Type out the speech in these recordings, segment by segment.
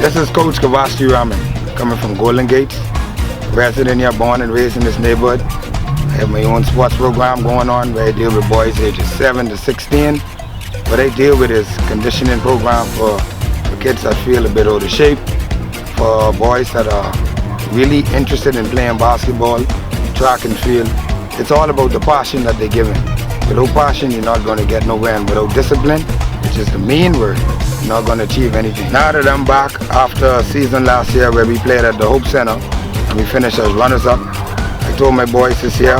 This is Coach Kavasti Rahming, coming from Golden Gates, resident here, born and raised in this neighborhood. I have my own sports program going on where I deal with boys ages 7 to 16. What I deal with is conditioning program for kids that feel a bit out of shape, for boys that are really interested in playing basketball, track and field. It's all about the passion that they're giving. Without passion, you're not going to get nowhere, and without discipline, which is the main word, you're not going to achieve anything. Now that I'm back after a season last year where we played at the Hope Center and we finished as runners-up, I told my boys this year,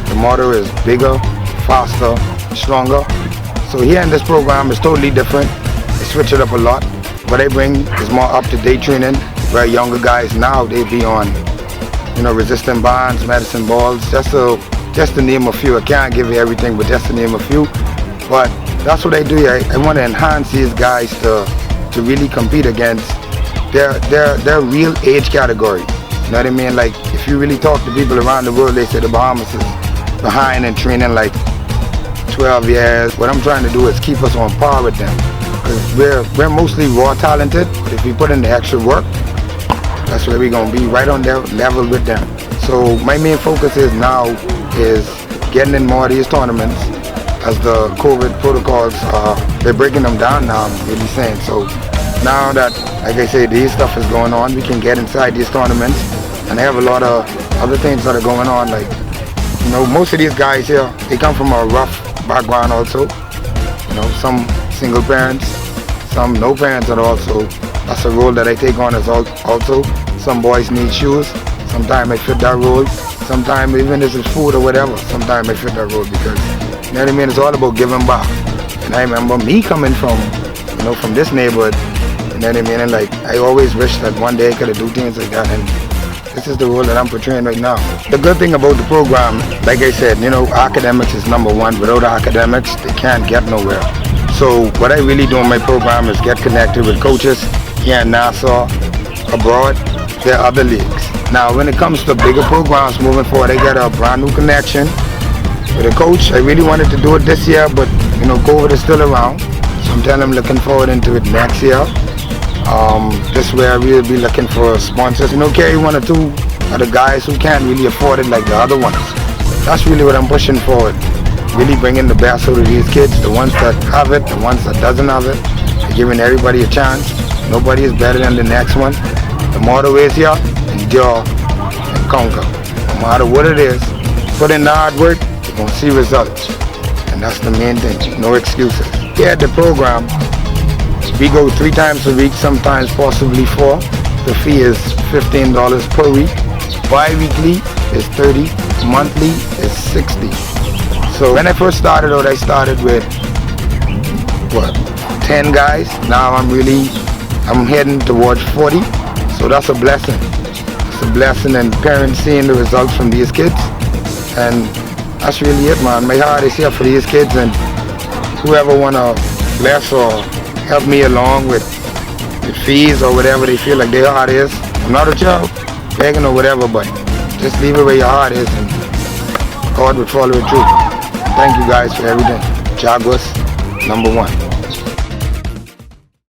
the motto is bigger, faster, stronger. So here in this program is totally different. They switch it up a lot. What I bring is more up-to-date training, where younger guys now, they be on, resistant bands, medicine balls, just to name a few. I can't give you everything, but just to name a few. But that's what I do. I want to enhance these guys to really compete against their real age category. You know what I mean? Like, if you really talk to people around the world, they say the Bahamas is behind in training like 12 years. What I'm trying to do is keep us on par with them. Because we're mostly raw talented, but if we put in the extra work, that's where we're going to be, right on their level with them. So my main focus is now is getting in more of these tournaments as the COVID protocols they're breaking them down now, I'm really saying. So now that, like I say, these stuff is going on, we can get inside these tournaments, and they have a lot of other things that are going on. Like, most of these guys here, they come from a rough background also. Some single parents, some no parents at all. So that's a role that I take on as also. Some boys need shoes. Sometimes I fit that role. Sometimes, even if it's food or whatever, sometimes I fit that role because, you know what I mean, it's all about giving back. And I remember me coming from this neighborhood, you know what I mean, and like, I always wish that one day I could have do things like that, and this is the role that I'm portraying right now. The good thing about the program, like I said, academics is number one. Without academics, they can't get nowhere. So what I really do in my program is get connected with coaches here in Nassau, abroad. There are other leagues. Now, when it comes to bigger programs moving forward, I got a brand new connection with a coach. I really wanted to do it this year, but COVID is still around. So I'm telling him, looking forward into it next year. This way we'll be looking for sponsors. Carry one or two of the guys who can't really afford it like the other ones. That's really what I'm pushing forward. Really bringing the best out of these kids, the ones that have it, the ones that doesn't have it, giving everybody a chance. Nobody is better than the next one. The motto is here, endure and conquer. No matter what it is, put in the hard work, you're going to see results. And that's the main thing, no excuses. Here at the program, we go 3 times a week, sometimes possibly 4. The fee is $15 per week. Bi-weekly is $30, monthly is $60. So when I first started out, I started with 10 guys. Now I'm heading towards 40. So that's a blessing. It's a blessing, and parents seeing the results from these kids. And that's really it, man. My heart is here for these kids, and whoever wanna bless or help me along with fees or whatever they feel like their heart is. I'm not a child, begging or whatever, but just leave it where your heart is, and God will follow it through. Thank you guys for everything. Jaguars, #1.